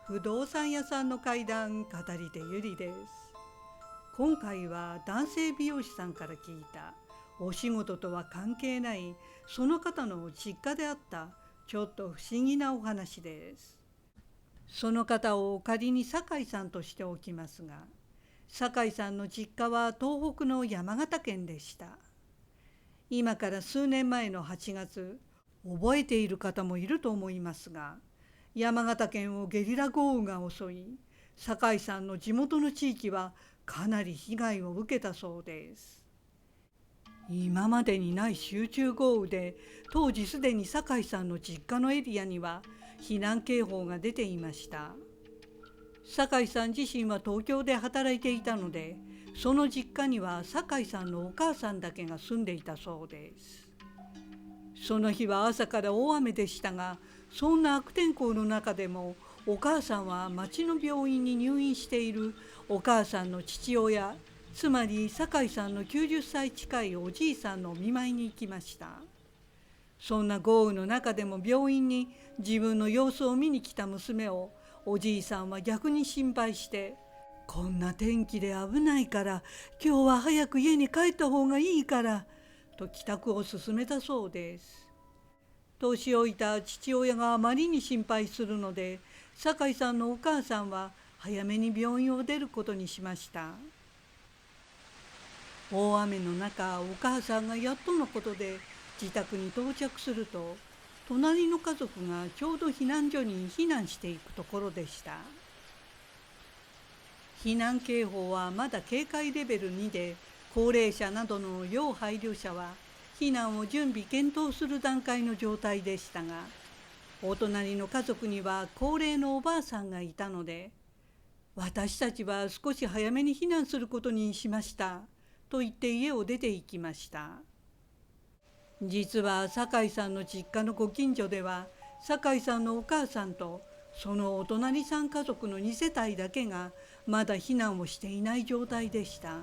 不動産屋さんの怪談語り手ゆりです。今回は男性美容師さんから聞いたお仕事とは関係ないその方の実家であったちょっと不思議なお話です。その方を仮に酒井さんとしておきますが、酒井さんの実家は東北の山形県でした。今から数年前の8月、覚えている方もいると思いますが、山形県をゲリラ豪雨が襲い、酒井さんの地元の地域はかなり被害を受けたそうです。今までにない集中豪雨で、当時すでに酒井さんの実家のエリアには避難警報が出ていました。酒井さん自身は東京で働いていたので、その実家には酒井さんのお母さんだけが住んでいたそうです。その日は朝から大雨でしたが、そんな悪天候の中でもお母さんは町の病院に入院しているお母さんの父親、つまり酒井さんの90歳近いおじいさんのお見舞いに行きました。そんな豪雨の中でも病院に自分の様子を見に来た娘をおじいさんは逆に心配して、こんな天気で危ないから今日は早く家に帰った方がいいからと帰宅を勧めたそうです。年老いた父親があまりに心配するので、酒井さんのお母さんは早めに病院を出ることにしました。大雨の中、お母さんがやっとのことで自宅に到着すると、隣の家族がちょうど避難所に避難していくところでした。避難警報はまだ警戒レベル2で、高齢者などの要配慮者は避難を準備検討する段階の状態でしたが、お隣の家族には高齢のおばあさんがいたので、私たちは少し早めに避難することにしましたと言って家を出て行きました。実は酒井さんの実家のご近所では、酒井さんのお母さんとそのお隣さん家族の2世帯だけがまだ避難をしていない状態でした。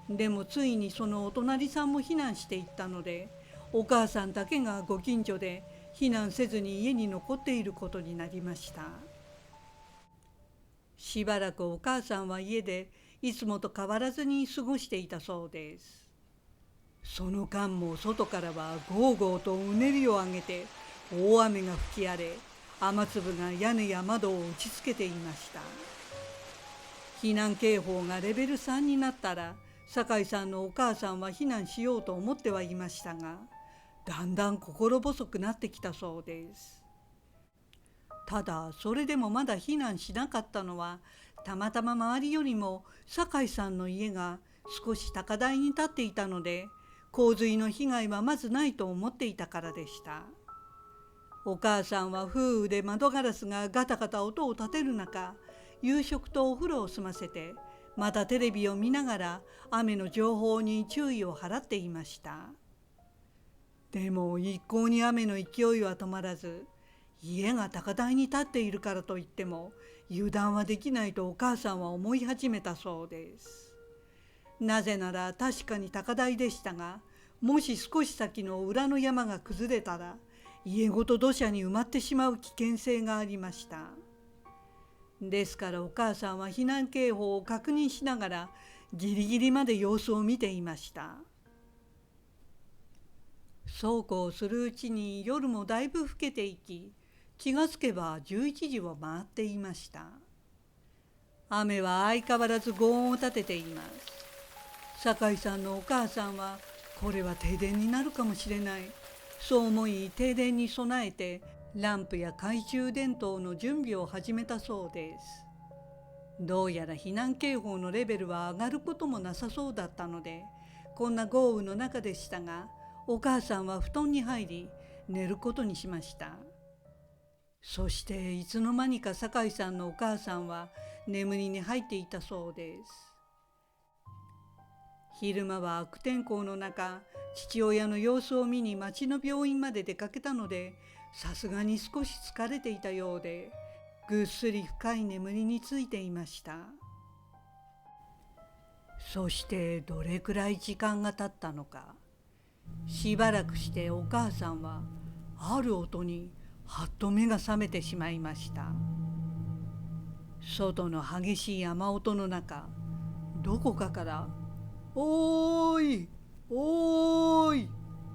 でもついにそのお隣さんも避難していったので、お母さんだけがご近所で避難せずに家に残っていることになりました。しばらくお母さんは家でいつもと変わらずに過ごしていたそうです。その間も外からはゴーゴーとうねりを上げて大雨が吹き荒れ、雨粒が屋根や窓を打ちつけていました。避難警報がレベル3になったら、酒井さんのお母さんは避難しようと思ってはいましたが、だんだん心細くなってきたそうです。ただそれでもまだ避難しなかったのは、たまたま周りよりも酒井さんの家が少し高台に立っていたので、洪水の被害はまずないと思っていたからでした。お母さんは風雨で窓ガラスがガタガタ音を立てる中、夕食とお風呂を済ませて、またテレビを見ながら雨の情報に注意を払っていました。でも一向に雨の勢いは止まらず、家が高台に立っているからといっても油断はできないとお母さんは思い始めたそうです。なぜなら確かに高台でしたが、もし少し先の裏の山が崩れたら家ごと土砂に埋まってしまう危険性がありました。ですからお母さんは避難警報を確認しながらギリギリまで様子を見ていました。そうこうするうちに夜もだいぶ更けていき、気がつけば11時を回っていました。雨は相変わらず轟音を立てています。酒井さんのお母さんは、これは停電になるかもしれない、そう思い停電に備えてランプや懐中電灯の準備を始めたそうです。どうやら避難警報のレベルは上がることもなさそうだったので、こんな豪雨の中でしたが、お母さんは布団に入り寝ることにしました。そしていつの間にか酒井さんのお母さんは眠りに入っていたそうです。昼間は悪天候の中、父親の様子を見に町の病院まで出かけたので、さすがに少し疲れていたようで、ぐっすり深い眠りについていました。そしてどれくらい時間が経ったのか、しばらくしてお母さんはある音にはっと目が覚めてしまいました。外の激しい雨音の中、どこかから「おーい、おーい」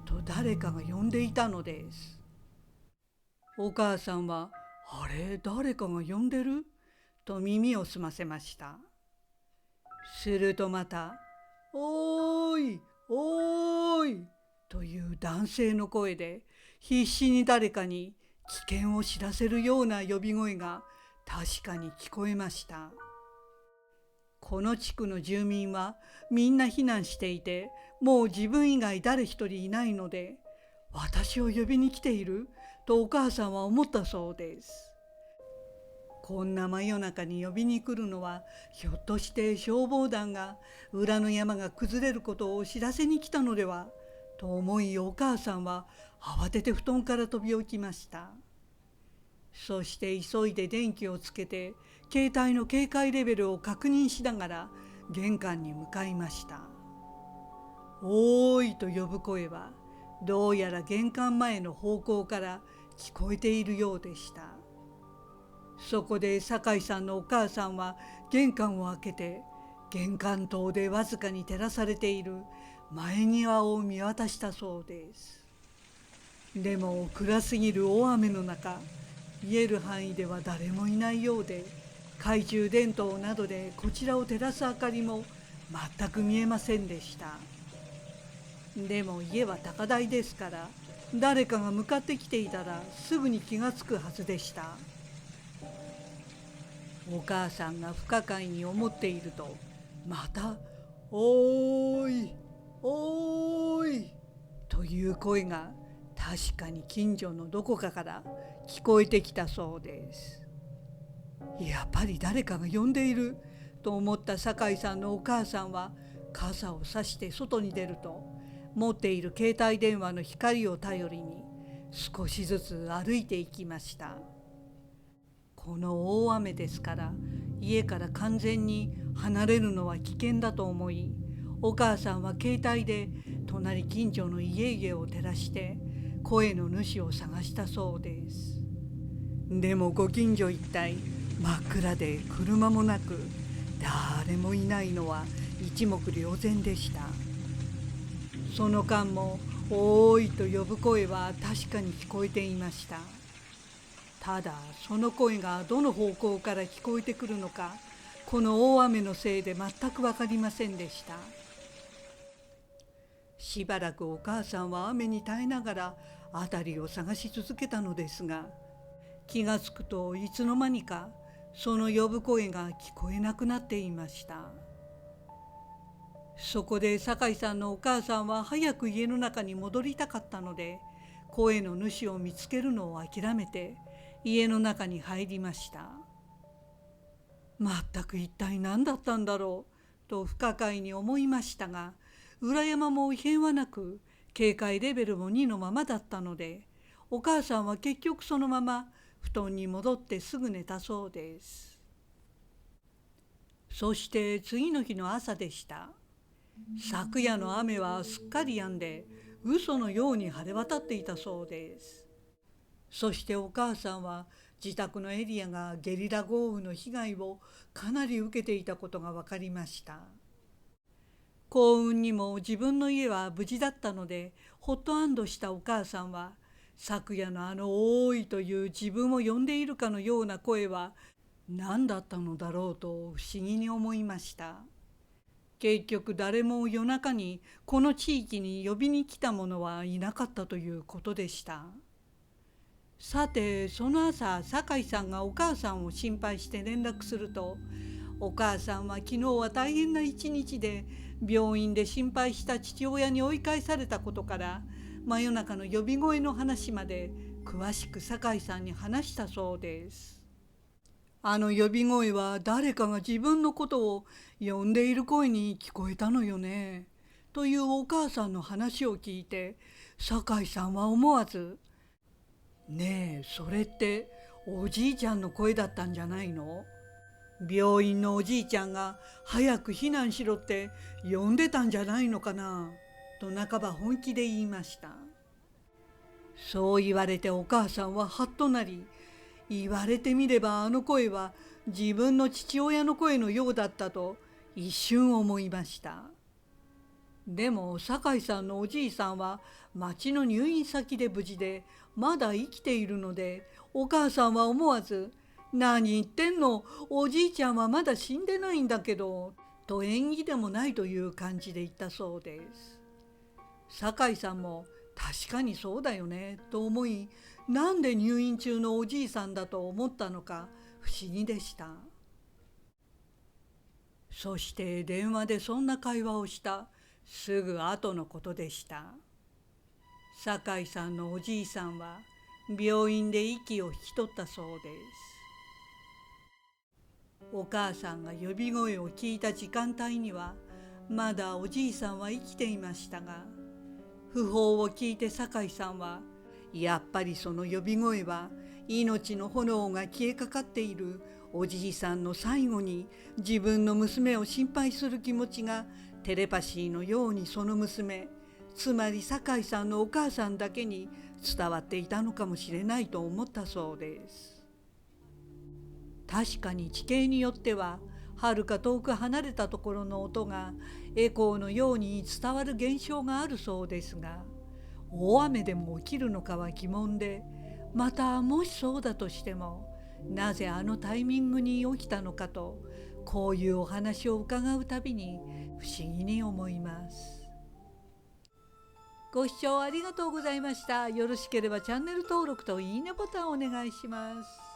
と誰かが呼んでいたのです。お母さんは「あれ、誰かが呼んでる?」と耳を澄ませました。するとまた「おーい、おーい」という男性の声で、必死に誰かに危険を知らせるような呼び声が確かに聞こえました。この地区の住民はみんな避難していて、もう自分以外誰一人いないので、私を呼びに来ているとお母さんは思ったそうです。こんな真夜中に呼びに来るのは、ひょっとして消防団が裏の山が崩れることを知らせに来たのではと思い、お母さんは慌てて布団から飛び起きました。そして急いで電気をつけて携帯の警戒レベルを確認しながら玄関に向かいました。おーいと呼ぶ声はどうやら玄関前の方向から聞こえているようでした。そこで酒井さんのお母さんは玄関を開けて、玄関灯でわずかに照らされている前庭を見渡したそうです。でも暗すぎる大雨の中、見える範囲では誰もいないようで、懐中電灯などでこちらを照らす明かりも全く見えませんでした。でも家は高台ですから、誰かが向かってきていたらすぐに気がつくはずでした。お母さんが不可解に思っていると、また「おーい、おーい」という声が確かに近所のどこかから聞こえてきたそうです。やっぱり誰かが呼んでいると思った酒井さんのお母さんは傘をさして外に出ると、持っている携帯電話の光を頼りに少しずつ歩いていきました。この大雨ですから家から完全に離れるのは危険だと思い、お母さんは携帯で隣近所の家々を照らして声の主を探したそうです。でもご近所一帯真っ暗で車もなく誰もいないのは一目瞭然でした。その間も「おーい」と呼ぶ声は確かに聞こえていました。ただその声がどの方向から聞こえてくるのか、この大雨のせいで全く分かりませんでした。しばらくお母さんは雨に耐えながら辺りを探し続けたのですが、気がつくといつの間にかその呼ぶ声が聞こえなくなっていました。そこで酒井さんのお母さんは早く家の中に戻りたかったので、声の主を見つけるのを諦めて家の中に入りました。全く一体何だったんだろうと不可解に思いましたが、裏山も異変はなく警戒レベルも2のままだったので、お母さんは結局そのまま布団に戻ってすぐ寝たそうです。そして次の日の朝でした。昨夜の雨はすっかり止んで嘘のように晴れ渡っていたそうです。そしてお母さんは自宅のエリアがゲリラ豪雨の被害をかなり受けていたことが分かりました。幸運にも自分の家は無事だったのでほっと安堵したお母さんは、昨夜のあの「おーい」という自分を呼んでいるかのような声は何だったのだろうと不思議に思いました。結局誰も夜中にこの地域に呼びに来た者はいなかったということでした。さてその朝、酒井さんがお母さんを心配して連絡すると、お母さんは昨日は大変な一日で病院で心配した父親に追い返されたことから、真夜中の呼び声の話まで詳しく酒井さんに話したそうです。あの呼び声は誰かが自分のことを呼んでいる声に聞こえたのよねというお母さんの話を聞いて、酒井さんは思わず「ねえ、それっておじいちゃんの声だったんじゃないの？病院のおじいちゃんが早く避難しろって呼んでたんじゃないのかな」と半ば本気で言いました。そう言われてお母さんはハッとなり、言われてみればあの声は自分の父親の声のようだったと一瞬思いました。でも酒井さんのおじいさんは町の入院先で無事でまだ生きているので、お母さんは思わず「何言ってんの、おじいちゃんはまだ死んでないんだけど」と縁起でもないという感じで言ったそうです。酒井さんも確かにそうだよねと思い、なんで入院中のおじいさんだと思ったのか不思議でした。そして電話でそんな会話をしたすぐ後のことでした。酒井さんのおじいさんは病院で息を引き取ったそうです。お母さんが呼び声を聞いた時間帯にはまだおじいさんは生きていましたが、訃報を聞いて酒井さんはやっぱりその呼び声は命の炎が消えかかっているおじいさんの最後に自分の娘を心配する気持ちがテレパシーのようにその娘、つまり酒井さんのお母さんだけに伝わっていたのかもしれないと思ったそうです。確かに地形によってははるか遠く離れたところの音がエコーのように伝わる現象があるそうですが、大雨でも起きるのかは疑問で、またもしそうだとしてもなぜあのタイミングに起きたのかと、こういうお話を伺うたびに不思議に思います。ご視聴ありがとうございました。よろしければチャンネル登録といいねボタンをお願いします。